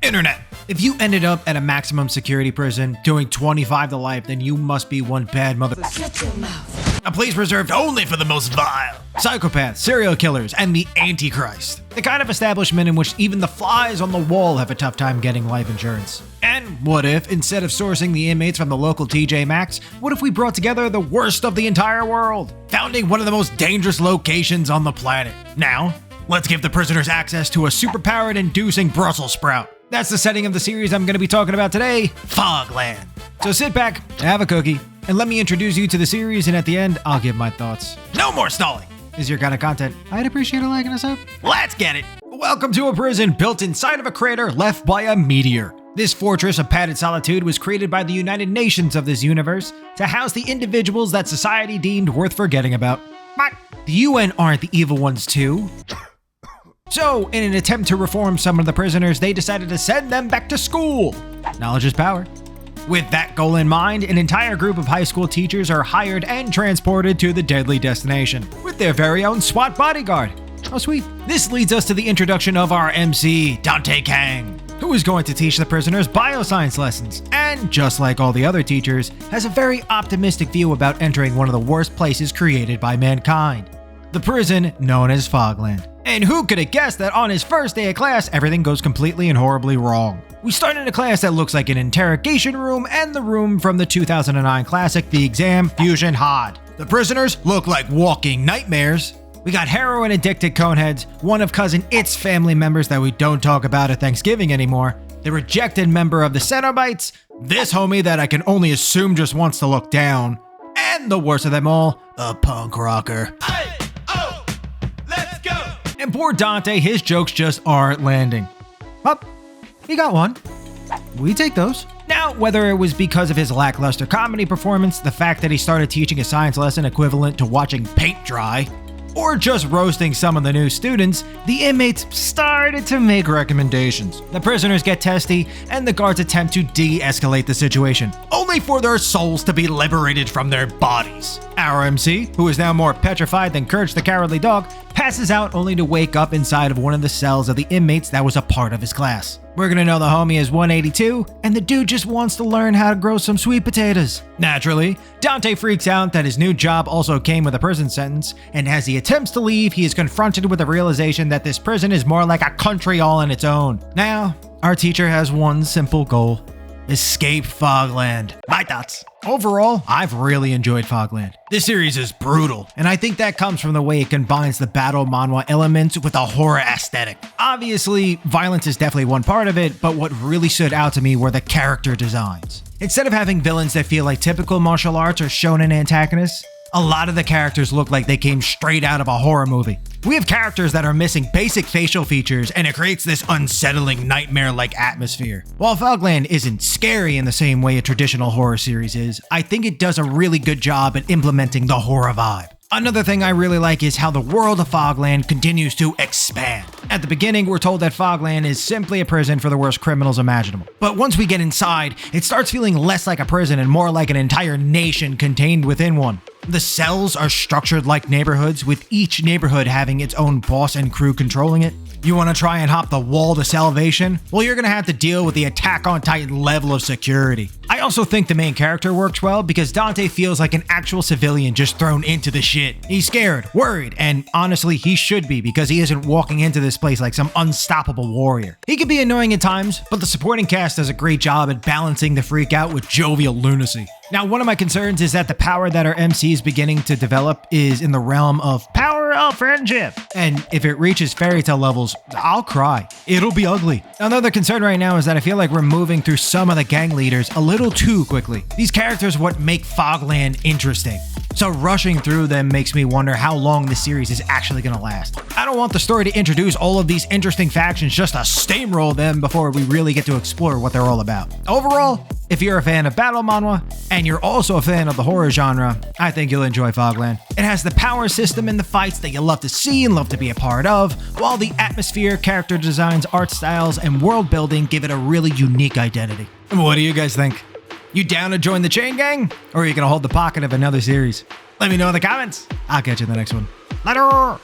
Internet. If you ended up at a maximum security prison doing 25 to life, then you must be one bad mother. Shut your mouth. A place reserved only for the most vile, psychopaths, serial killers, and the Antichrist. The kind of establishment in which even the flies on the wall have a tough time getting life insurance. And what if, instead of sourcing the inmates from the local TJ Maxx, what if we brought together the worst of the entire world, founding one of the most dangerous locations on the planet? Now, let's give the prisoners access to a superpowered inducing Brussels sprout. That's the setting of the series I'm going to be talking about today, Fogland. So sit back, have a cookie, and let me introduce you to the series, and at the end, I'll give my thoughts. No more stalling! Is your kind of content, I'd appreciate a like and a sub. Let's get it! Welcome to a prison built inside of a crater left by a meteor. This fortress of padded solitude was created by the United Nations of this universe to house the individuals that society deemed worth forgetting about. But the UN aren't the evil ones too. So, in an attempt to reform some of the prisoners, they decided to send them back to school. Knowledge is power. With that goal in mind, an entire group of high school teachers are hired and transported to the deadly destination with their very own SWAT bodyguard. Oh sweet. This leads us to the introduction of our MC, Dante Kang, who is going to teach the prisoners bioscience lessons, and just like all the other teachers, has a very optimistic view about entering one of the worst places created by mankind, the prison known as Fogland. And who could have guessed that on his first day of class, everything goes completely and horribly wrong. We start in a class that looks like an interrogation room and the room from the 2009 classic The Exam Fusion Hod. The prisoners look like walking nightmares. We got heroin-addicted coneheads, one of Cousin It's family members that we don't talk about at Thanksgiving anymore, the rejected member of the Cenobites, this homie that I can only assume just wants to look down, and the worst of them all, a punk rocker. And poor Dante, his jokes just aren't landing. Up, he got one. We take those. Now, whether it was because of his lackluster comedy performance, the fact that he started teaching a science lesson equivalent to watching paint dry, or just roasting some of the new students, the inmates started to make recommendations. The prisoners get testy, and the guards attempt to de-escalate the situation, only for their souls to be liberated from their bodies. Our MC, who is now more petrified than Courage the Cowardly Dog, passes out only to wake up inside of one of the cells of the inmates that was a part of his class. We're gonna know the homie is 182, and the dude just wants to learn how to grow some sweet potatoes. Naturally, Dante freaks out that his new job also came with a prison sentence, and as he attempts to leave, he is confronted with the realization that this prison is more like a country all on its own. Now, our teacher has one simple goal: escape Fogland. My thoughts. Overall, I've really enjoyed Fogland. This series is brutal, and I think that comes from the way it combines the battle manhwa elements with a horror aesthetic. Obviously, violence is definitely one part of it, but what really stood out to me were the character designs. Instead of having villains that feel like typical martial arts or shonen antagonists, a lot of the characters look like they came straight out of a horror movie. We have characters that are missing basic facial features, and it creates this unsettling nightmare-like atmosphere. While Fogland isn't scary in the same way a traditional horror series is, I think it does a really good job at implementing the horror vibe. Another thing I really like is how the world of Fogland continues to expand. At the beginning, we're told that Fogland is simply a prison for the worst criminals imaginable. But once we get inside, it starts feeling less like a prison and more like an entire nation contained within one. The cells are structured like neighborhoods, with each neighborhood having its own boss and crew controlling it. You want to try and hop the wall to salvation? Well, you're going to have to deal with the Attack on Titan level of security. I also think the main character works well because Dante feels like an actual civilian just thrown into the shit. He's scared, worried, and honestly, he should be because he isn't walking into this place like some unstoppable warrior. He can be annoying at times, but the supporting cast does a great job at balancing the freak out with jovial lunacy. Now, one of my concerns is that the power that our MC is beginning to develop is in the realm of power of friendship. And if it reaches fairy tale levels, I'll cry. It'll be ugly. Another concern right now is that I feel like we're moving through some of the gang leaders a little too quickly. These characters are what make Fogland interesting. So rushing through them makes me wonder how long this series is actually going to last. I don't want the story to introduce all of these interesting factions just to steamroll them before we really get to explore what they're all about. Overall, if you're a fan of battle manhwa, and you're also a fan of the horror genre, I think you'll enjoy Fogland. It has the power system and the fights that you love to see and love to be a part of, while the atmosphere, character designs, art styles, and world building give it a really unique identity. What do you guys think? You down to join the chain gang? Or are you gonna hold the pocket of another series? Let me know in the comments. I'll catch you in the next one. Later!